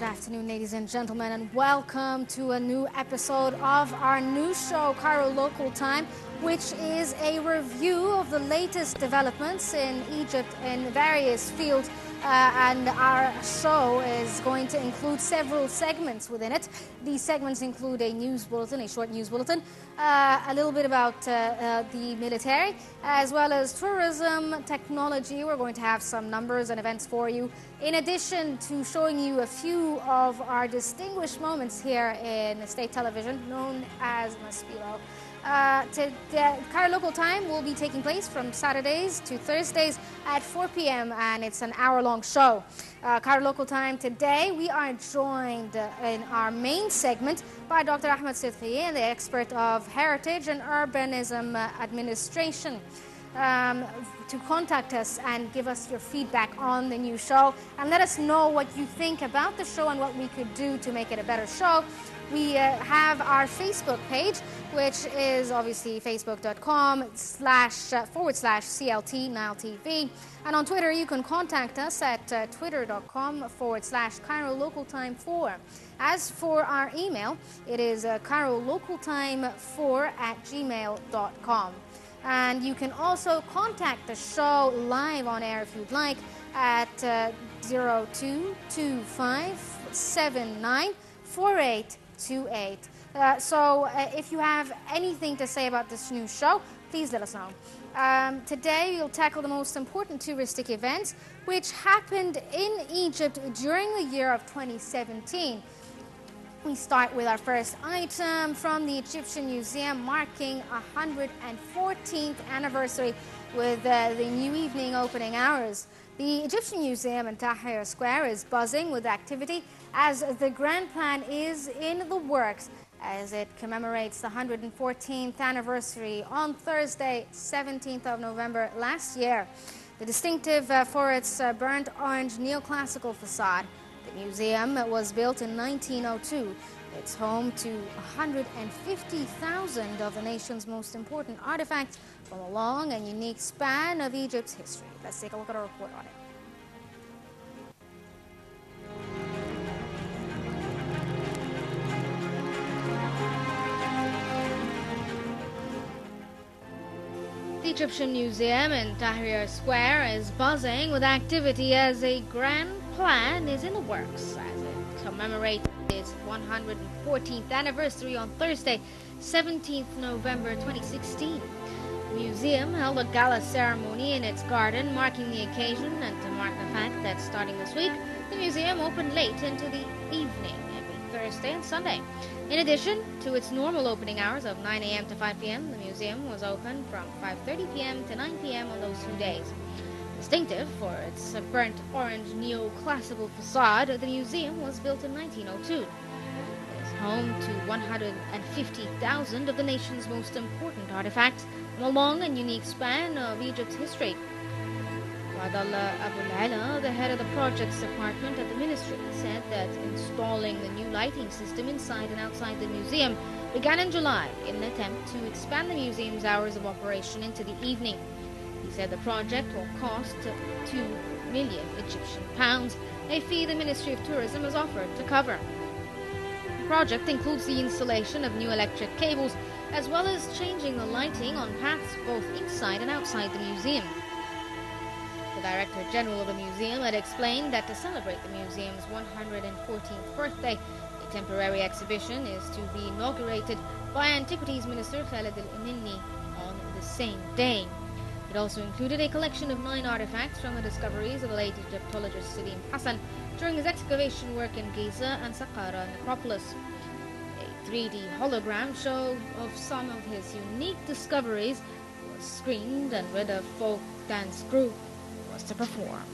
Good afternoon, ladies and gentlemen, and welcome to a new episode of our new show, Cairo Local Time, which is a review of the latest developments in Egypt in various fields. And our show is going to include several segments within it. These segments include a news bulletin, a short news bulletin, a little bit about the military, as well as tourism, technology. We're going to have some numbers and events for you, in addition to showing you a few of our distinguished moments here in state television, known as Maspilo. Cairo Local Time will be taking place from Saturdays to Thursdays at 4 p.m. and it's an hour-long show. Cairo Local Time today, we are joined in our main segment by Dr. Ahmed Sidqi, the expert of heritage and urbanism administration. To contact us and give us your feedback on the new show and let us know what you think about the show and what we could do to make it a better show. We have our Facebook page, which is obviously facebook.com//CLT Nile TV. And on Twitter, you can contact us at twitter.com/Cairo Local Time 4. As for our email, it is cairolocaltime4@gmail.com. And you can also contact the show live on air if you'd like at 0225794828. So if you have anything to say about this new show, please let us know. Today we'll tackle the most important touristic events which happened in Egypt during the year of 2017. We start with our first item from the Egyptian Museum, marking 114th anniversary with the new evening opening hours. The Egyptian Museum in Tahrir Square is buzzing with activity as the grand plan is in the works as it commemorates the 114th anniversary on Thursday, 17th of November last year. The distinctive for its burnt orange neoclassical facade, the museum was built in 1902. It's home to 150,000 of the nation's most important artifacts from a long and unique span of Egypt's history. Let's take a look at a report on it. The Egyptian Museum in Tahrir Square is buzzing with activity as a grand plan is in the works as it commemorates its 114th anniversary on Thursday, 17th November 2016. The museum held a gala ceremony in its garden marking the occasion, and to mark the fact that starting this week, the museum opened late into the evening every Thursday and Sunday. In addition to its normal opening hours of 9 a.m. to 5 p.m., the museum was open from 5:30 p.m. to 9 p.m. on those 2 days. Distinctive for its burnt orange neoclassical facade, the museum was built in 1902. It is home to 150,000 of the nation's most important artifacts from a long and unique span of Egypt's history. Wadallah Abul-Ala, the head of the projects department at the ministry, said that installing the new lighting system inside and outside the museum began in July in an attempt to expand the museum's hours of operation into the evening. He said the project will cost 2 million Egyptian pounds, a fee the Ministry of Tourism has offered to cover. The project includes the installation of new electric cables, as well as changing the lighting on paths both inside and outside the museum. The Director General of the museum had explained that to celebrate the museum's 114th birthday, a temporary exhibition is to be inaugurated by Antiquities Minister Khaled al-Emini on the same day. It also included a collection of 9 artifacts from the discoveries of the late Egyptologist Salim Hassan during his excavation work in Giza and Saqqara necropolis. A 3D hologram show of some of his unique discoveries was screened, and with a folk dance group was to perform.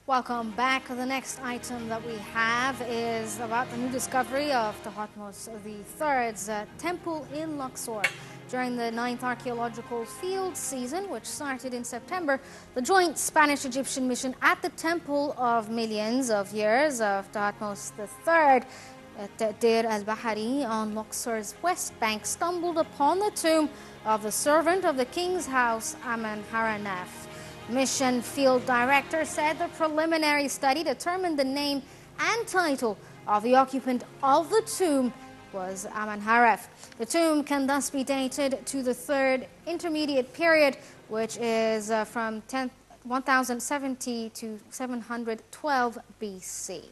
Welcome back. The next item that we have is about the new discovery of Thutmose III's temple in Luxor. During the 9th archaeological field season, which started in September, the joint Spanish-Egyptian mission at the temple of millions of years of Thutmose III at Deir al-Bahari on Luxor's west bank stumbled upon the tomb of the servant of the king's house, Amenhotep. Mission Field Director said the preliminary study determined the name and title of the occupant of the tomb was Amenhotep. The tomb can thus be dated to the third intermediate period, which is from 1070 to 712 BC.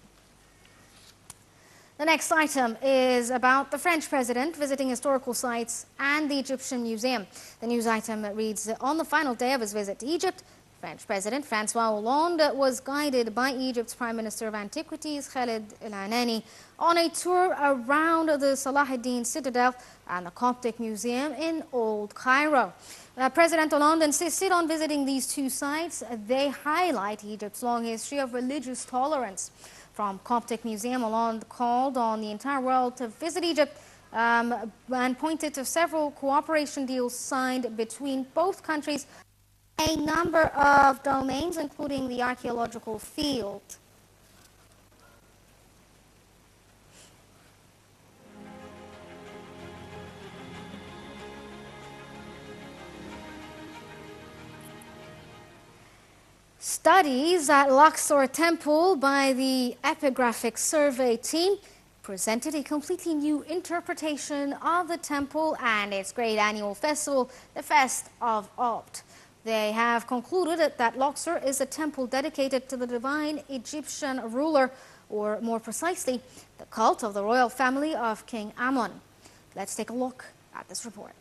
The next item is about the French president visiting historical sites and the Egyptian museum. The news item reads, on the final day of his visit to Egypt, French President Francois Hollande was guided by Egypt's Prime Minister of Antiquities, Khaled El-Anani, on a tour around the Salahuddin Citadel and the Coptic Museum in Old Cairo. President Hollande insisted on visiting these two sites. They highlight Egypt's long history of religious tolerance. From Coptic Museum, Hollande called on the entire world to visit Egypt and pointed to several cooperation deals signed between both countries, a number of domains, including the archaeological field. Studies at Luxor Temple by the Epigraphic Survey team presented a completely new interpretation of the temple and its great annual festival, the Fest of Opt. They have concluded that Luxor is a temple dedicated to the divine Egyptian ruler, or more precisely, the cult of the royal family of King Amun. Let's take a look at this report.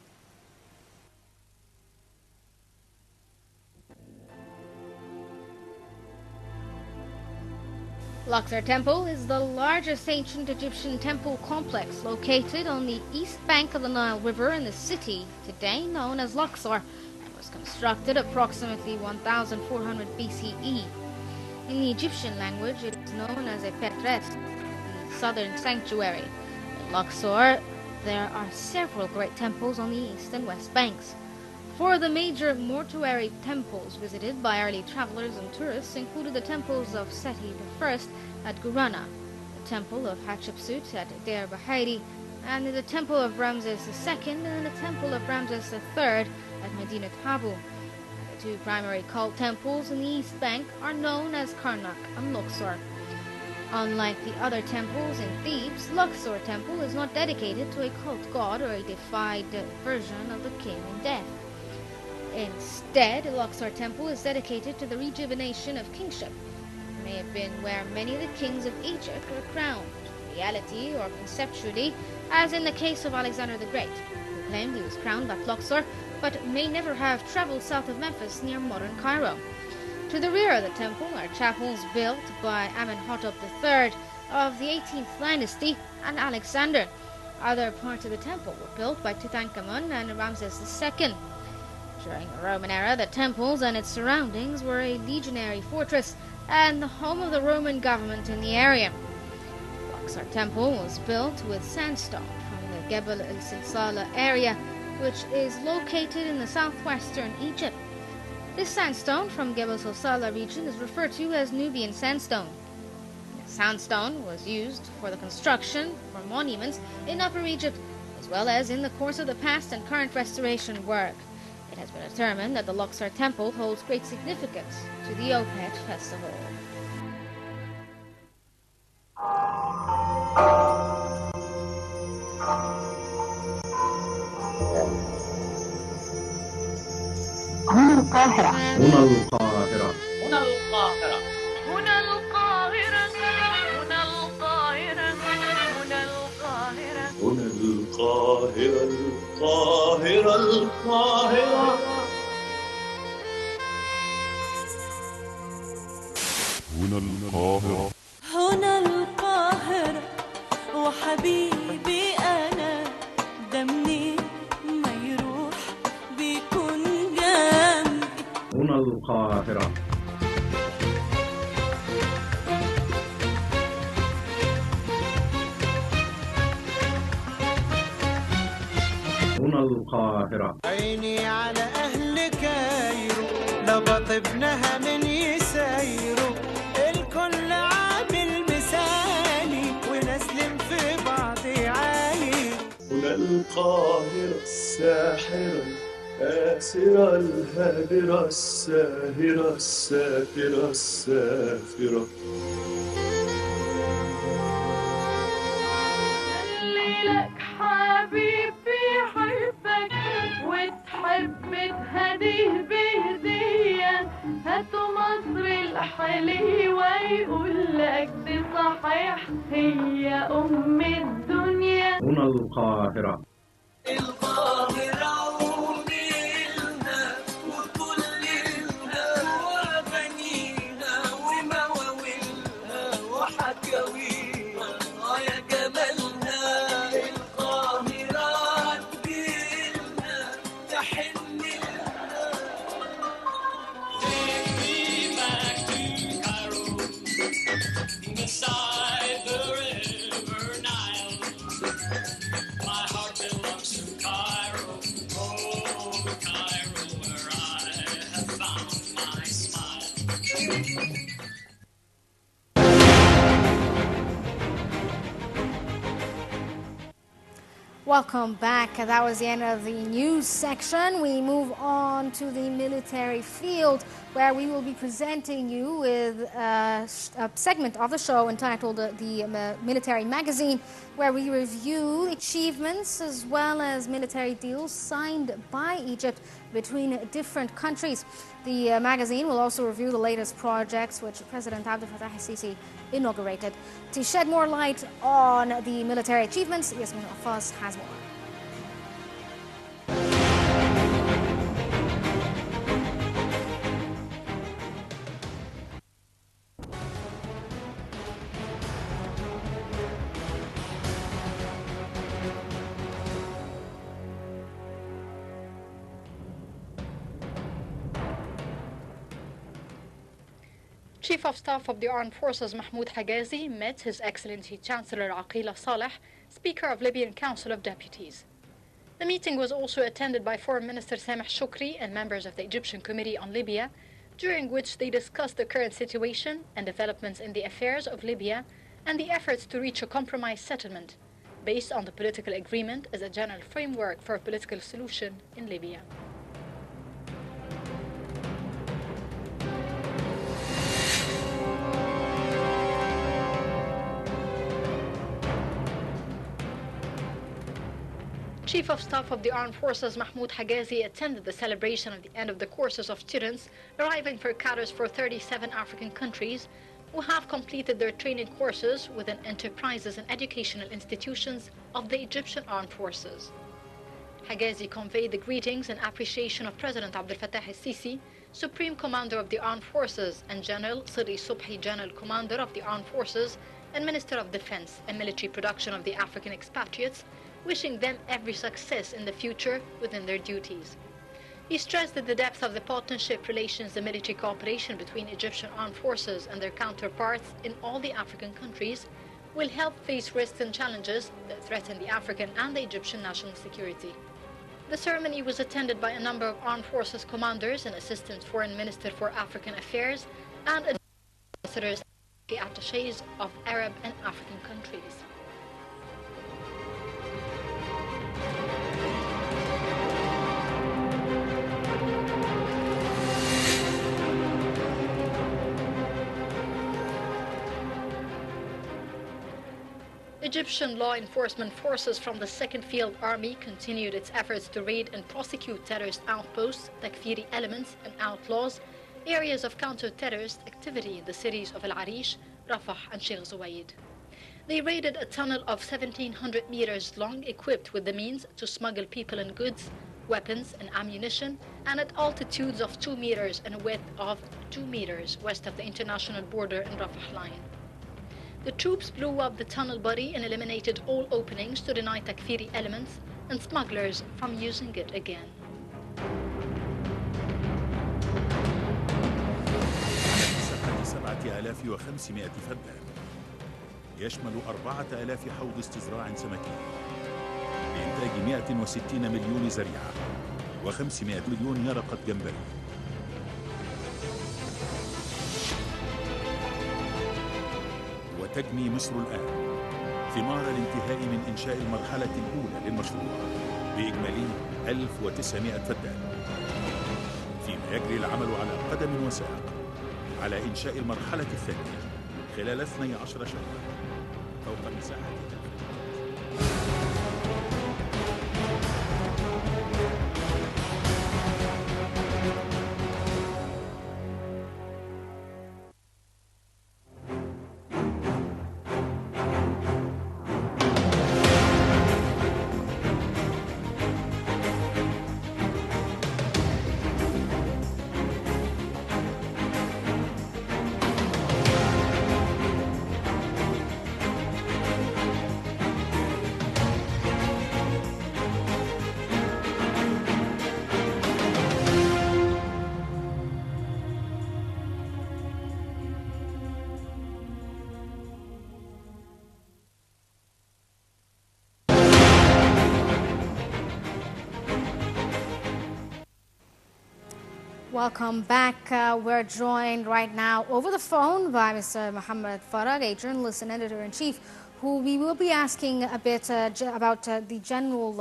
Luxor Temple is the largest ancient Egyptian temple complex located on the east bank of the Nile River in the city today known as Luxor. Constructed approximately 1400 BCE. In the Egyptian language, it is known as a Petret, the southern sanctuary. In Luxor, there are several great temples on the east and west banks. Four of the major mortuary temples visited by early travelers and tourists included the temples of Seti I at Gurana, the temple of Hatshepsut at Deir al-Bahari, and the temple of Ramses II and the temple of Ramses III at Medinat Habu. The two primary cult temples in the East Bank are known as Karnak and Luxor. Unlike the other temples in Thebes, Luxor Temple is not dedicated to a cult god or a deified version of the king in death. Instead, Luxor Temple is dedicated to the rejuvenation of kingship. It may have been where many of the kings of Egypt were crowned, reality or conceptually, as in the case of Alexander the Great, who claimed he was crowned at Luxor, but may never have traveled south of Memphis near modern Cairo. To the rear of the temple are chapels built by Amenhotep III of the 18th dynasty and Alexander. Other parts of the temple were built by Tutankhamun and Ramses II. During the Roman era, the temples and its surroundings were a legionary fortress and the home of the Roman government in the area. Luxor Temple was built with sandstone from the Gebel el-Silsala area, which is located in the southwestern Egypt. This sandstone from Gebel el-Silsala region is referred to as Nubian sandstone. Sandstone was used for the construction for monuments in Upper Egypt, as well as in the course of the past and current restoration work. It has been determined that the Luxor Temple holds great significance to the Opet festival. هنا القاهرة. هنا القاهرة. هنا القاهرة. هنا القاهرة. هنا القاهرة. هنا القاهرة. هنا القاهرة. القاهرة القاهرة. هنا القاهرة. هنا القاهرة وحبيبي أنا دمني ما يروح بيكون جنبي. هنا القاهرة. القاهرة. عيني على أهل كايرو لبط ابنها من يسايرو الكل عامل مثالي ونسلم في بعض عاير. هنا القاهرة الساحرة الآسرة الهادرة الساهرة السافرة السافرة. لك حبيبي يحبك وتحب تهديه بهدية هاتوا مصر الحليوة يقول لك دي صحيح هي أم الدنيا. هنا القاهرة. القاهرة ونيلها وكلها وأغانيها ومواويلها وحكاويها يا جمالها. القاهرة تجيلنا تحن لها. Take me back to Cairo, beside the river Nile. My heart belongs to Cairo, oh Cairo, where I have found my smile. Welcome back. That was the end of the news section. We move on to the military field, where we will be presenting you with a segment of the show entitled the Military Magazine, where we review achievements as well as military deals signed by Egypt between different countries. The magazine will also review the latest projects which President Abdel Fattah al-Sisi inaugurated. To shed more light on the military achievements, Yasmin Affaz has more. Chief of Staff of the Armed Forces Mahmoud Hagazi met His Excellency Chancellor Aqila Saleh, Speaker of Libyan Council of Deputies. The meeting was also attended by Foreign Minister Sameh Shoukry and members of the Egyptian Committee on Libya, during which they discussed the current situation and developments in the affairs of Libya and the efforts to reach a compromise settlement based on the political agreement as a general framework for a political solution in Libya. Chief of Staff of the Armed Forces Mahmoud Hagazi attended the celebration of the end of the courses of students arriving for cadres for 37 African countries who have completed their training courses within enterprises and educational institutions of the Egyptian Armed Forces. Hagazi conveyed the greetings and appreciation of President Abdel Fattah al-Sisi, Supreme Commander of the Armed Forces, and General Sirri Subhi, General Commander of the Armed Forces and Minister of Defense and Military Production of the African expatriates, wishing them every success in the future within their duties. He stressed that the depth of the partnership relations and military cooperation between Egyptian armed forces and their counterparts in all the African countries will help face risks and challenges that threaten the African and the Egyptian national security. The ceremony was attended by a number of armed forces commanders and Assistant Foreign Minister for African Affairs and ambassadors and attachés of Arab and African countries. Egyptian law enforcement forces from the 2nd Field Army continued its efforts to raid and prosecute terrorist outposts, Takfiri elements and outlaws, areas of counter-terrorist activity in the cities of Al Arish, Rafah and Sheikh Zayed. They raided a tunnel of 1,700 meters long equipped with the means to smuggle people and goods, weapons and ammunition, and at altitudes of 2 meters and a width of 2 meters west of the international border and Rafah line. The troops blew up the tunnel body and eliminated all openings to deny Takfiri elements and smugglers from using it again. مساحة 7,500 فدان يشمل 4,000 حوض استزراع سمكي لإنتاج 160 مليون زريعة و500 مليون يرقة جمبري. وتجني مصر الآن ثمار الانتهاء من إنشاء المرحلة الأولى للمشروع بإجمالي 1900 فدان، فيما يجري العمل على قدم وساق على إنشاء المرحلة الثانية خلال 12 شهرا فوق مساحة. Welcome back. We're joined right now over the phone by Mr. Mohammed Farag, a journalist and editor-in-chief, who we will be asking a bit about the general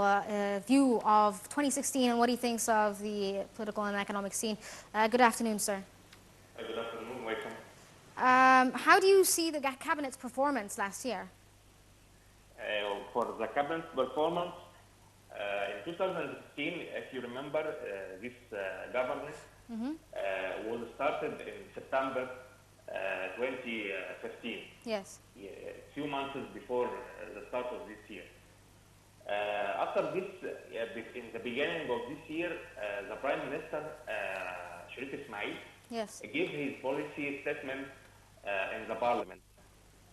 view of 2016 and what he thinks of the political and economic scene. Good afternoon, sir. Good afternoon. Welcome. How do you see the cabinet's performance last year? For the cabinet performance, in 2016, if you remember, this government was started in September 2015. Yes. A few months before the start of this year. After this, in the beginning of this year, the Prime Minister, Sharif Ismail, yes, gave his policy statement in the Parliament.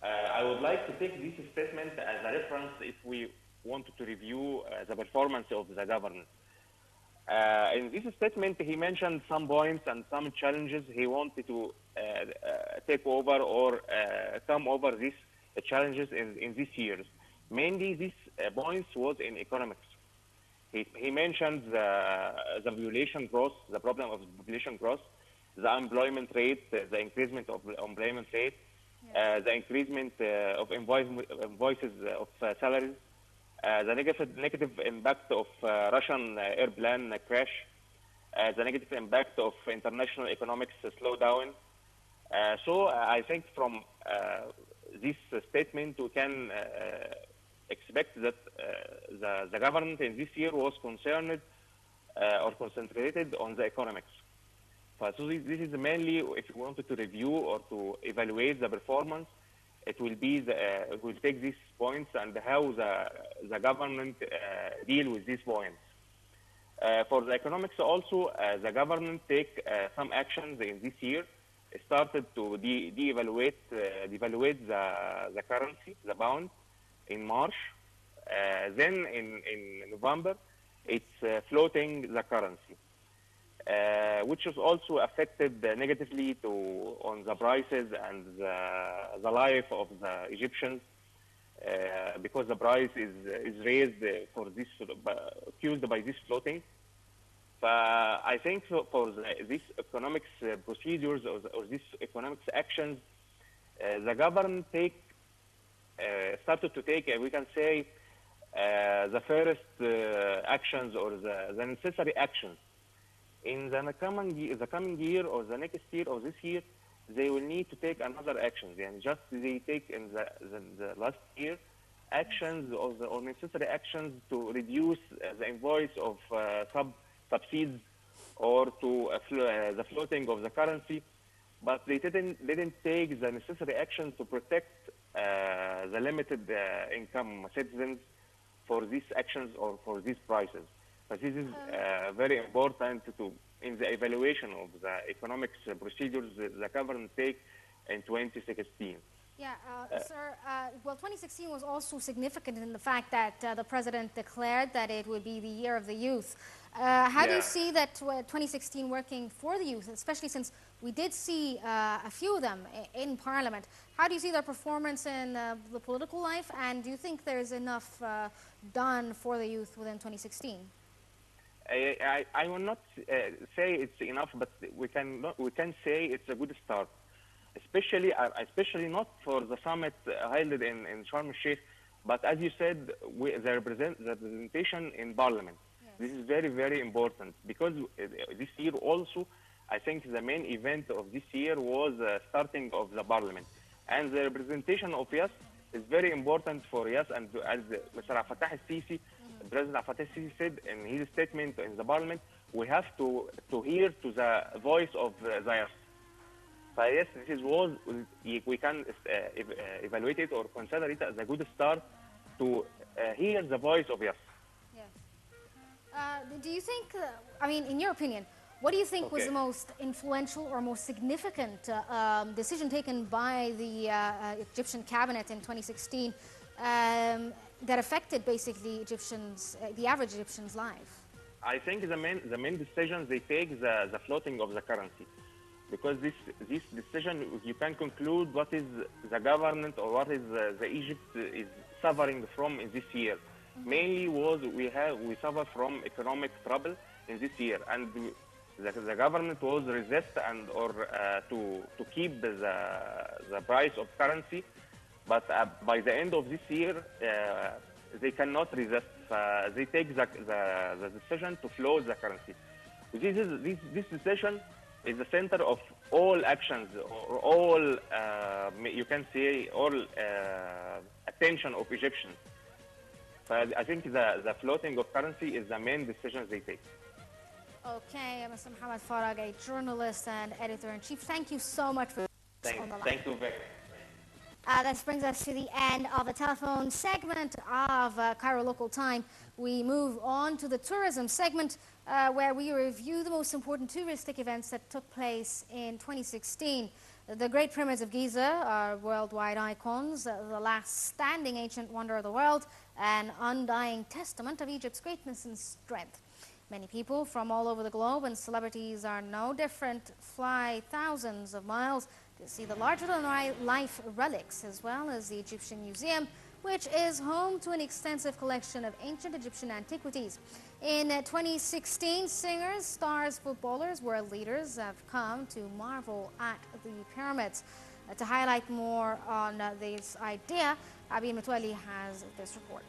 I would like to take this statement as a reference if we wanted to review the performance of the government. In this statement, he mentioned some points and some challenges he wanted to take over or come over these challenges in these years. Mainly, these points was in economics. He mentioned the population growth, the problem of population growth, the unemployment rate, the increasement of employment rate, the increasement of invoices of salaries, the negative impact of Russian airplane crash, the negative impact of international economics slowdown. So I think from this statement we can expect that the government in this year was concerned or concentrated on the economics. So this is mainly, if you wanted to review or to evaluate the performance, it will be it will take these points and how the government deal with these points. For the economics also, the government take some actions in this year. It started to devaluate the currency, the pound, in March. Then in November, it's floating the currency. Which is also affected negatively on the prices and the life of the Egyptians because the price is raised for this fueled by this floating. I think for these economics procedures or these economics actions, the government started to take, we can say, the first actions or the necessary actions. In the coming year or the next year or this year, they will need to take another actions. And just they take in the last year actions or necessary actions to reduce the invoice of subsidies or to the floating of the currency, but they didn't take the necessary actions to protect the limited income citizens for these actions or for these prices. But this is very important in the evaluation of the economics procedures the government take in 2016. Yeah, sir, well, 2016 was also significant in the fact that the president declared that it would be the year of the youth. How do you Yeah. see that 2016 working for the youth, especially since we did see a few of them in Parliament? How do you see their performance in the political life, and do you think there's enough done for the youth within 2016? I will not say it's enough, but we can say it's a good start, especially not for the summit held in Sharm el-Sheikh, but as you said, the representation in Parliament. Yes. This is very, very important because this year also, I think the main event of this year was starting of the Parliament, and the representation of YAS is very important for YAS. And as Mr. Fattah al-Sisi, President Fattah al-Sisi said in his statement in the Parliament, we have to hear to the voice of the YAS. So yes, this is was we can evaluate it or consider it as a good start to hear the voice of YAS. Yes. Do you think, I mean, in your opinion, what do you think was Okay. the most influential or most significant decision taken by the Egyptian cabinet in 2016 that affected basically Egyptians, the average Egyptian's life? I think the main decisions they take the floating of the currency, because this decision you can conclude what is the government or what is the Egypt is suffering from in this year. Mainly was we suffer from economic trouble in this year, and the government was resist and or to keep the price of currency, but by the end of this year they cannot resist. They take the decision to float the currency. This decision is the center of all actions or all you can say all attention of Egyptians. So I think the floating of currency is the main decision they take. Okay, Mr. Mohammed Farag, a journalist and editor-in-chief, thank you so much for Thank you very much. That brings us to the end of the telephone segment of Cairo Local Time. We move on to the tourism segment where we review the most important touristic events that took place in 2016. The Great Pyramids of Giza are worldwide icons, the last standing ancient wonder of the world, an undying testament of Egypt's greatness and strength. Many people from all over the globe and celebrities are no different, fly thousands of miles to see the larger-than-life relics, as well as the Egyptian Museum, which is home to an extensive collection of ancient Egyptian antiquities. In 2016, singers, stars, footballers, world leaders have come to marvel at the pyramids. To highlight more on this idea, Abi Metwali has this report.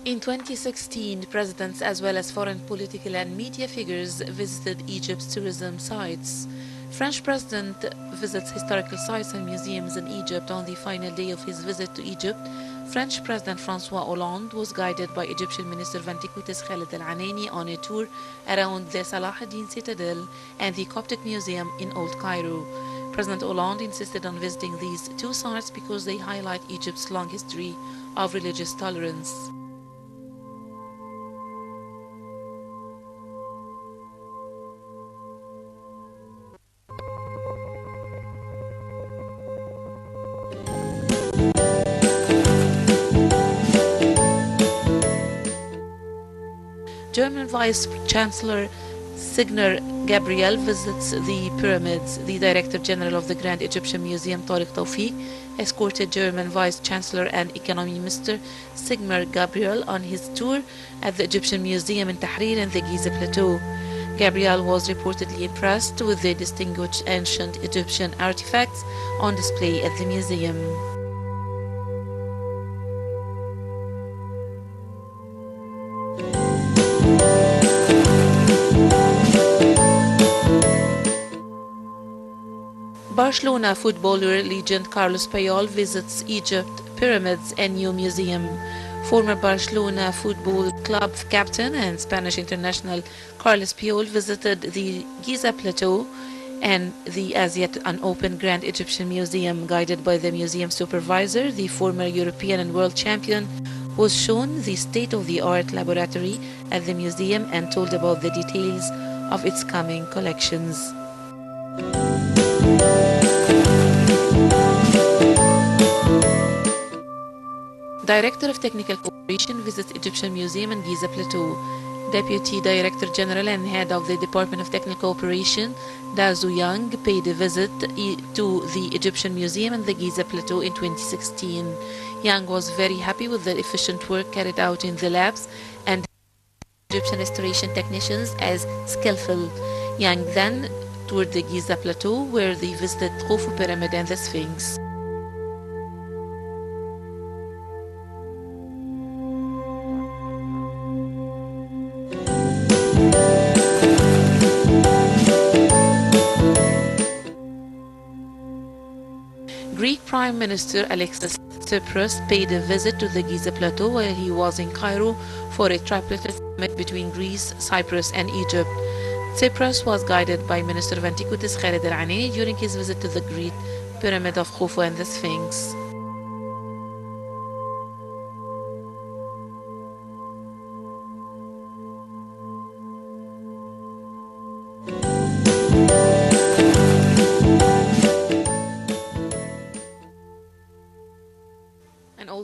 In 2016, presidents as well as foreign political and media figures visited Egypt's tourism sites. French president visits historical sites and museums in Egypt on the final day of his visit to Egypt. French President François Hollande was guided by Egyptian Minister of Antiquities Khaled Al-Anaini on a tour around the Salah ad-Din Citadel and the Coptic Museum in Old Cairo. President Hollande insisted on visiting these two sites because they highlight Egypt's long history of religious tolerance. German Vice Chancellor Signer Gabriel visits the pyramids. The Director General of the Grand Egyptian Museum, Tariq Tawfiq, escorted German Vice Chancellor and Economy Minister Signer Gabriel on his tour at the Egyptian Museum in Tahrir in the Giza Plateau. Gabriel was reportedly impressed with the distinguished ancient Egyptian artifacts on display at the museum. Barcelona footballer legend Carlos Puyol visits Egypt pyramids and new museum. Former Barcelona Football Club captain and Spanish international Carlos Puyol visited the Giza Plateau and the as yet unopened Grand Egyptian Museum. Guided by the museum supervisor, the former European and world champion was shown the state-of-the-art laboratory at the museum and told about the details of its coming collections. Director of Technical Cooperation visits Egyptian Museum in Giza Plateau. Deputy Director General and Head of the Department of Technical Cooperation, Dazu Yang, paid a visit to the Egyptian Museum in the Giza Plateau in 2016. Yang was very happy with the efficient work carried out in the labs and Egyptian restoration technicians as skillful. Yang then toured the Giza Plateau where they visited Khufu Pyramid and the Sphinx. Greek Prime Minister Alexis Tsipras paid a visit to the Giza Plateau while he was in Cairo for a tripartite summit between Greece, Cyprus and Egypt. Tsipras was guided by Minister of Antiquities Khaled Al-Anini during his visit to the Great Pyramid of Khufu and the Sphinx.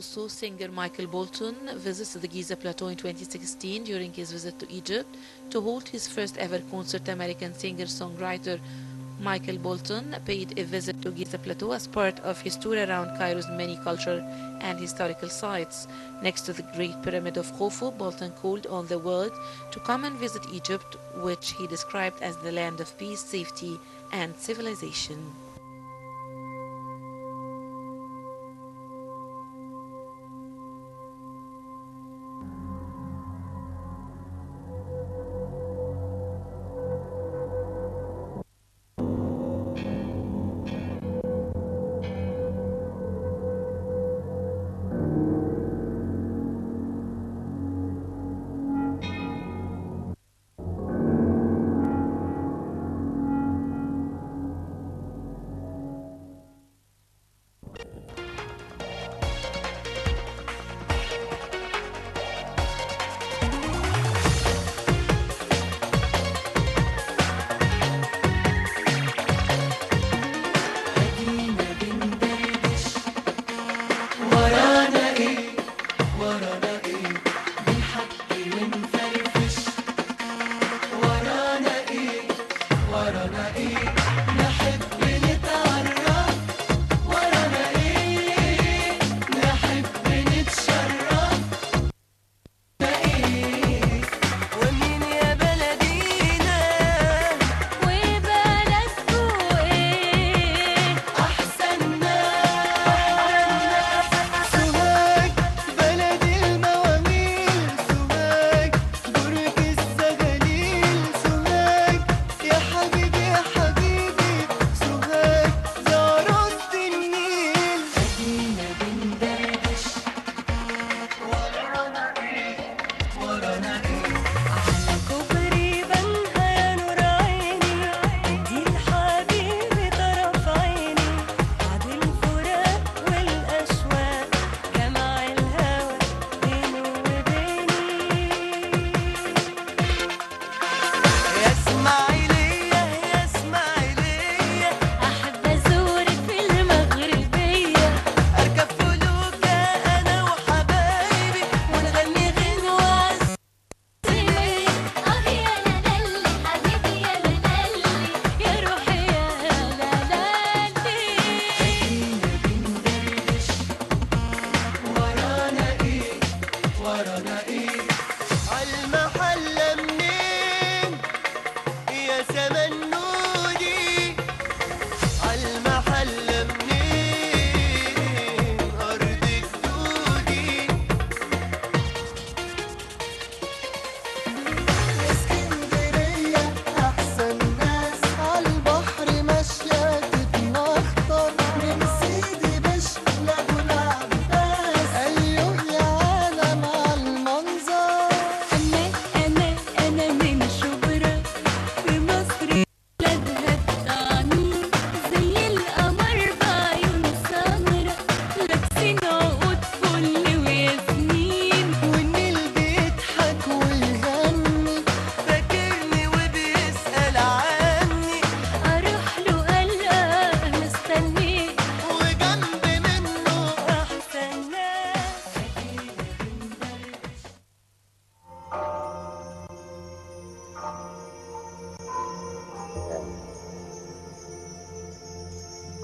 Also, singer Michael Bolton visits the Giza Plateau in 2016 during his visit to Egypt to hold his first ever concert. American singer-songwriter Michael Bolton paid a visit to Giza Plateau as part of his tour around Cairo's many cultural and historical sites. Next to the Great Pyramid of Khufu, Bolton called on the world to come and visit Egypt, which he described as the land of peace, safety, and civilization. زمن نودي عالمحل منين أرض جدودي اسكندرية أحسن ناس عالبحر ماشية تتمخطر من سيدي بشر لأبو العباس أيوه يا عالم عالمنظر أنا من شبرا في مصر بلادها الطعمين زي القمر بعيون سمرا لابسين عقود فل وياسمين والنيل بيضحك ويغني فاكرني وبيسأل عني أروح له ألقاه مستنيه وجنب منه أحسن ناس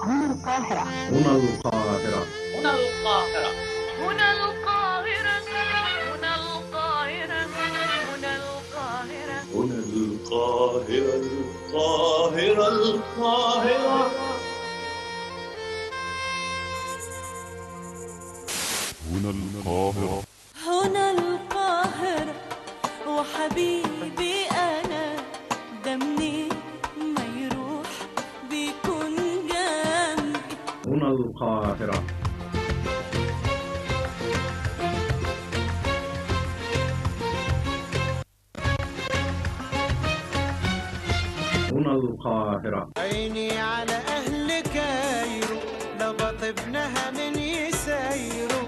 هنا القاهرة. هنا القاهرة. هنا القاهرة. هنا القاهرة هنا القاهرة هنا القاهرة هنا القاهرة. القاهرة القاهرة. هنا القاهرة. هنا القاهرة وحبيبي أنا ده منين ما يروح بيكون جنبي هنا القاهرة. هنا القاهرة. عيني على أهل كايرو لبط ابنها من يسايرو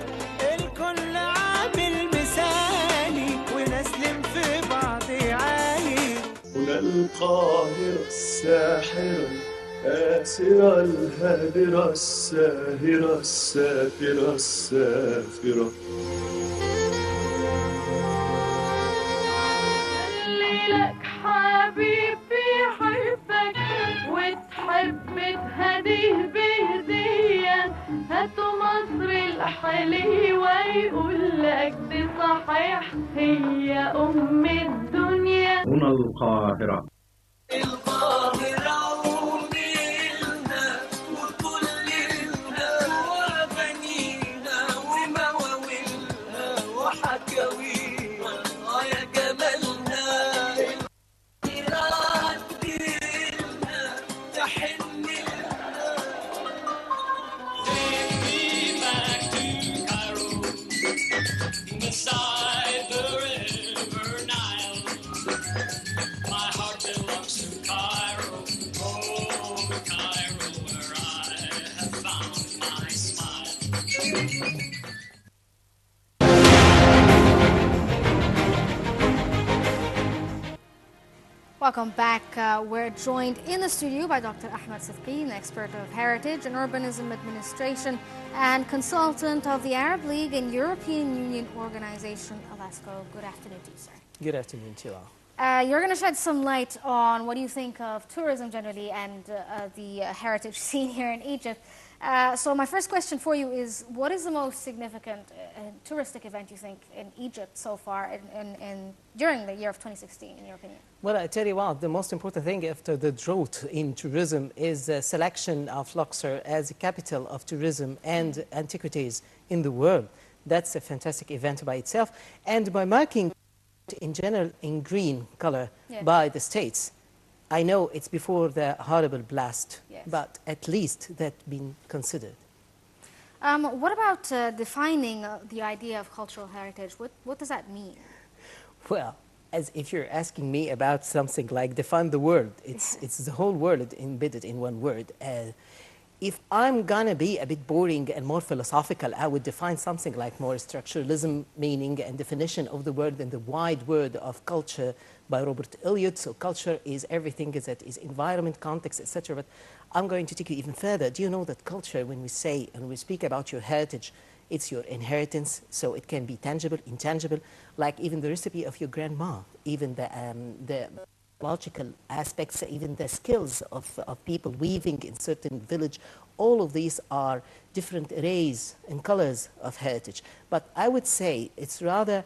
الكل عامل مثالي ونسلم في بعض عاير هنا القاهرة الساحرة الآسرة الهادرة الساهرة السافرة السافرة. اللي لك حبيبي يحبك وتحب تهديه بهدية هاتوا مصر الحليوة يقول لك دي صحيح هي أم الدنيا هنا القاهرة. القاهرة ونيلنا وكلنا وأغانينا ومواويلنا وحكاوينا يا جمالنا تردلنا تحن لنا Take me back to Cairo, beside the river Nile. My heart belongs to Cairo, oh, Cairo, where I have found my smile. Welcome back. We're joined in the studio by Dr. Ahmed Sidqi, an expert of heritage and urbanism administration and consultant of the Arab League and European Union Organization, Alasco. Good afternoon to you, sir. Good afternoon to you all. You're going to shed some light on what you think of tourism generally and the heritage scene here in Egypt. So my first question for you is, what is the most significant touristic event you think in Egypt so far during the year of 2016, in your opinion? Well, I tell you what, the most important thing after the drought in tourism is the selection of Luxor as a capital of tourism and antiquities in the world. That's a fantastic event by itself. And by marking in general in green color by the states, I know it's before the horrible blast, but at least that's been considered. What about defining the idea of cultural heritage? What does that mean? Well, as if you're asking me about something like define the world, it's the whole world embedded in one word. If I'm gonna be a bit boring and more philosophical, I would define something like more structuralism, meaning and definition of the word and the wide word of culture by Robert Eliot. So culture is everything that is environment, context, etc. But I'm going to take you even further. Do you know that culture, when we say and we speak about your heritage, it's your inheritance, so it can be tangible, intangible, like even the recipe of your grandma, even the logical aspects, even the skills of people weaving in certain village. All of these are different arrays and colors of heritage. But I would say it's rather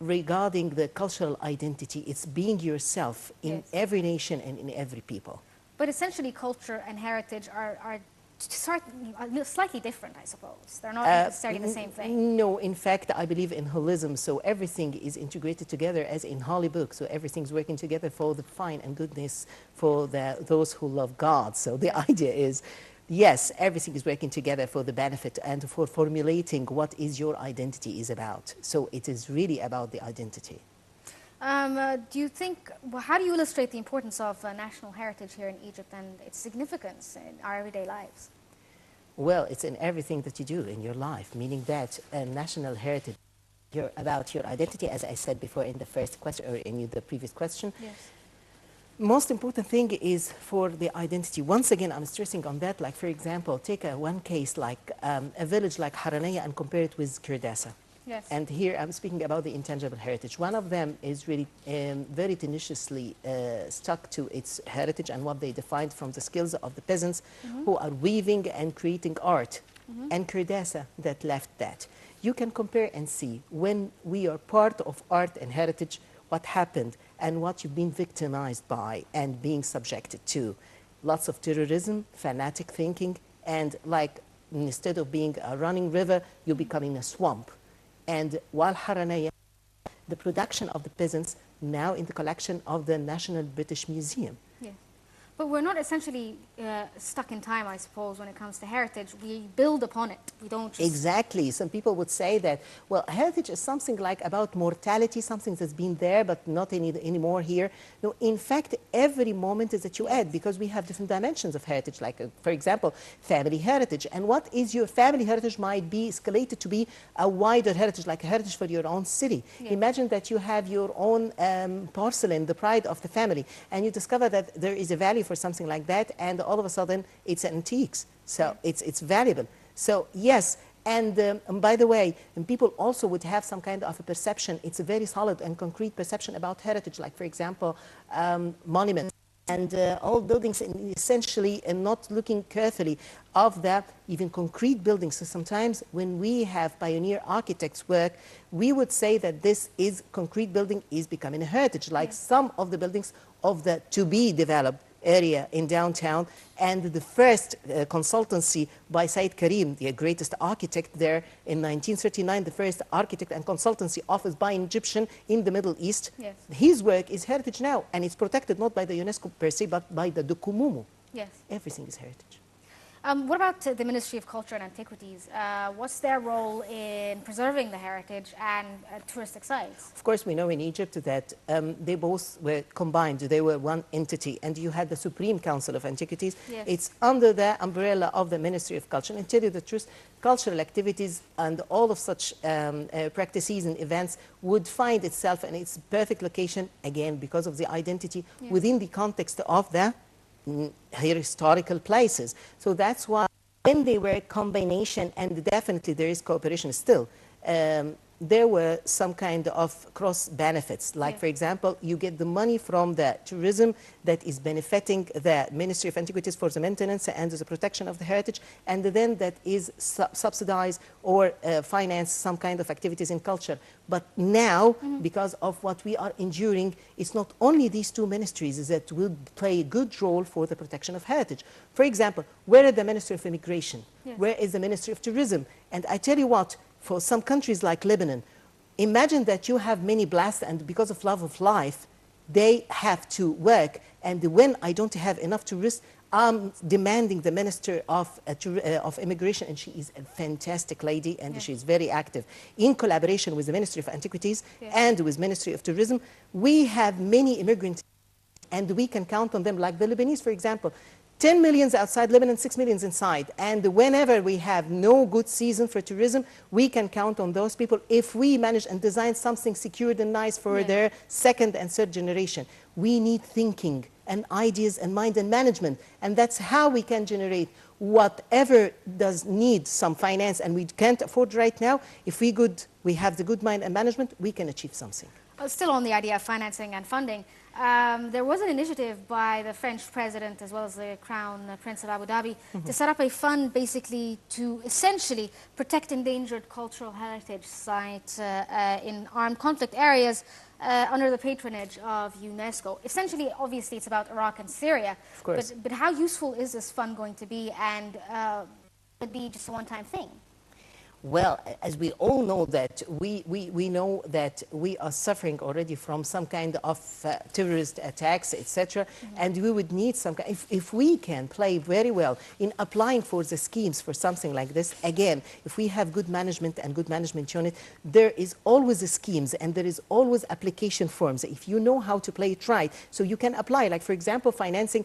regarding the cultural identity. It's being yourself in Yes. every nation and in every people. But essentially, culture and heritage are slightly different, I suppose. They're not necessarily the same thing. No, in fact, I believe in holism, so everything is integrated together as in Holy Book, so everything's working together for the fine and goodness for those who love God. So the idea is, yes, everything is working together for the benefit and for formulating what is your identity is about. So it is really about the identity. Do you think, well, how do you illustrate the importance of national heritage here in Egypt and its significance in our everyday lives? Well, it's in everything that you do in your life, meaning that national heritage, you're about your identity, as I said before in the first question, or in the previous question. Yes. Most important thing is for the identity. Once again, I'm stressing on that, like, for example, take one case like a village like Haranaya and compare it with Kirdasa. Yes. And here I'm speaking about the intangible heritage. One of them is really very tenaciously stuck to its heritage and what they defined from the skills of the peasants who are weaving and creating art. And Kirdasa that left that. You can compare and see when we are part of art and heritage, what happened and what you've been victimized by and being subjected to. Lots of terrorism, fanatic thinking, and like instead of being a running river, you're becoming a swamp. And while Haranaya, the production of the peasants now in the collection of the National British Museum. Yes. But we're not essentially stuck in time, I suppose, when it comes to heritage. We build upon it. We don't just... Exactly. Some people would say that, well, heritage is something like about mortality, something that's been there but not anymore here. No, in fact, every moment is that you add, because we have different dimensions of heritage, like, for example, family heritage. And what is your family heritage might be escalated to be a wider heritage, like a heritage for your own city. Yeah. Imagine that you have your own porcelain, the pride of the family, and you discover that there is a value for something like that, and all of a sudden it's antiques, so it's valuable. So yes, and by the way, and people also would have some kind of a perception. It's a very solid and concrete perception about heritage, like for example, monuments and old buildings, and essentially and not looking carefully of the even concrete buildings. So sometimes when we have pioneer architects work, we would say that this is concrete building is becoming a heritage, like some of the buildings of the to be developed area in downtown, and the first consultancy by Said Karim, the greatest architect there in 1939, the first architect and consultancy office by an Egyptian in the Middle East. Yes. His work is heritage now, and it's protected not by the UNESCO per se, but by the Dokumumu. Yes. Everything is heritage. What about the Ministry of Culture and Antiquities? What's their role in preserving the heritage and touristic sites? Of course, we know in Egypt that they both were combined. They were one entity. And you had the Supreme Council of Antiquities. Yes. It's under the umbrella of the Ministry of Culture. And to tell you the truth, cultural activities and all of such practices and events would find itself in its perfect location, again, because of the identity within the context of the historical places. So that's why when they were a combination, and definitely there is cooperation still, there were some kind of cross benefits. Like, for example, you get the money from the tourism that is benefiting the Ministry of Antiquities for the maintenance and the protection of the heritage, and then that is subsidized or finance some kind of activities in culture. But now, because of what we are enduring, it's not only these two ministries that will play a good role for the protection of heritage. For example, where is the Ministry of Immigration? Yes. Where is the Ministry of Tourism? And I tell you what, for some countries like Lebanon, imagine that you have many blasts, and because of love of life, they have to work. And when I don't have enough tourists, I'm demanding the Minister of Immigration, and she is a fantastic lady, and she is very active. In collaboration with the Ministry of Antiquities and with Ministry of Tourism, we have many immigrants, and we can count on them, like the Lebanese, for example. 10 million outside Lebanon, 6 million inside. And whenever we have no good season for tourism, we can count on those people if we manage and design something secured and nice for their second and third generation. We need thinking and ideas and mind and management. And that's how we can generate whatever does need some finance and we can't afford right now. If we have the good mind and management, we can achieve something. Still on the idea of financing and funding, there was an initiative by the French president as well as the Crown Prince of Abu Dhabi to set up a fund basically to essentially protect endangered cultural heritage sites in armed conflict areas under the patronage of UNESCO. Essentially, obviously, it's about Iraq and Syria. Of course. But how useful is this fund going to be, and would it be just a one-time thing? Well, as we all know that we know that we are suffering already from some kind of terrorist attacks, etc. And we would need some kind, if we can play very well in applying for the schemes for something like this, again, if we have good management and good management unit, there is always the schemes and there is always application forms. If you know how to play it right, so you can apply, like for example, financing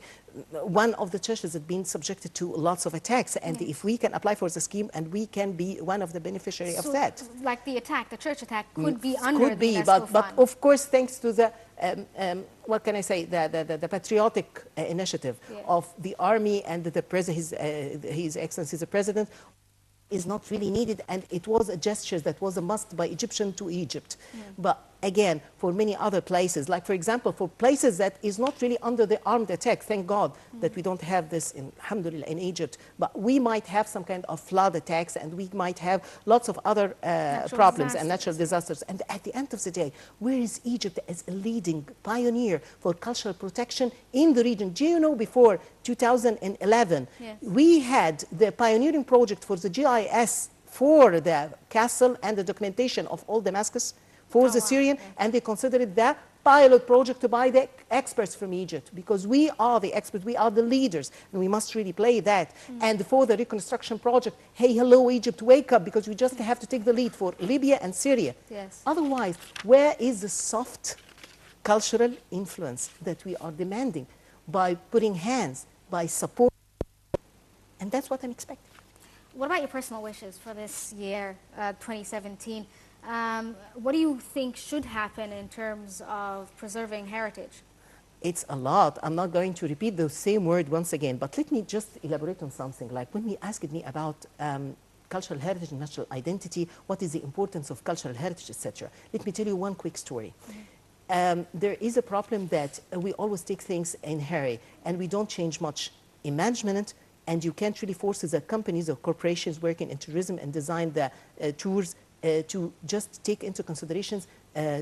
one of the churches that been subjected to lots of attacks, and if we can apply for the scheme and we can be one of the beneficiary of that. Like the attack, the church attack could be under the UNESCO but fund. of course, thanks to the what can I say, the patriotic initiative of the army and the president, His Excellency the President, is not really needed, and it was a gesture that was a must by Egyptian to Egypt. But again, for many other places, like for example, for places that is not really under the armed attack, thank God that we don't have this in, alhamdulillah, in Egypt, but we might have some kind of flood attacks, and we might have lots of other problems and natural disasters. And at the end of the day, where is Egypt as a leading pioneer for cultural protection in the region? Do you know, before 2011, we had the pioneering project for the GIS for the castle and the documentation of all Damascus for the Syrian, and they considered it the pilot project to buy the experts from Egypt, because we are the experts, we are the leaders, and we must really play that. And for the reconstruction project, hey, hello, Egypt, wake up, because we just have to take the lead for Libya and Syria. Otherwise, where is the soft cultural influence that we are demanding by putting hands, by support? And that's what I'm expecting. What about your personal wishes for this year, 2017? What do you think should happen in terms of preserving heritage? It's a lot. I'm not going to repeat the same word once again, but let me just elaborate on something. Like when you asked me about cultural heritage and national identity, what is the importance of cultural heritage, etc. Let me tell you one quick story. There is a problem that we always take things in hurry, and we don't change much in management, and you can't really force the companies or corporations working in tourism and design the tours to just take into considerations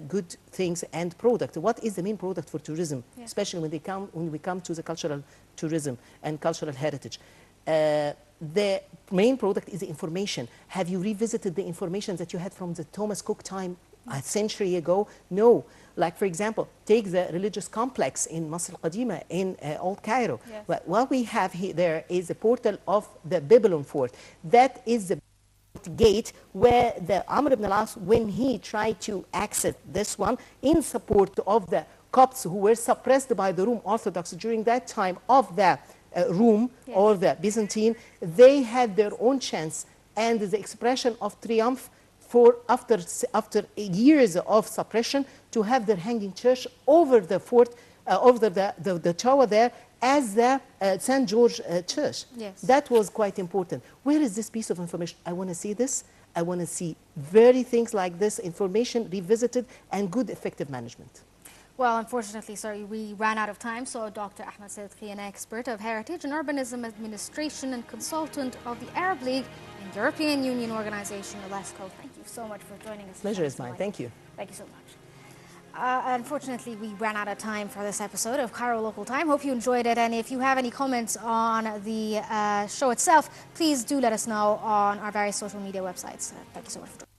good things and product. What is the main product for tourism, especially when we come to the cultural tourism and cultural heritage? The main product is the information. Have you revisited the information that you had from the Thomas Cook time a century ago? No. Like, for example, take the religious complex in Masr al-Qadima in Old Cairo. What we have here there is a portal of the Babylon fort. That is the gate where the Amr ibn al-As, when he tried to access this one in support of the Copts who were suppressed by the Roman Orthodox during that time of the Rome or the Byzantine, they had their own chance and the expression of triumph for after years of suppression to have their hanging church over the fort, over the tower there, as the St. George Church. That was quite important. Where is this piece of information? I want to see this. I want to see very things like this, information revisited, and good effective management. Well, unfortunately, sorry, we ran out of time. So Dr. Ahmed Siddiqui, an expert of heritage and urbanism administration and consultant of the Arab League and European Union Organization, UNESCO. Thank you so much for joining us. Pleasure is mine. Thank you. Thank you so much. Unfortunately, we ran out of time for this episode of Cairo Local Time. Hope you enjoyed it, and if you have any comments on the show itself, please do let us know on our various social media websites. Thank you so much for joining us.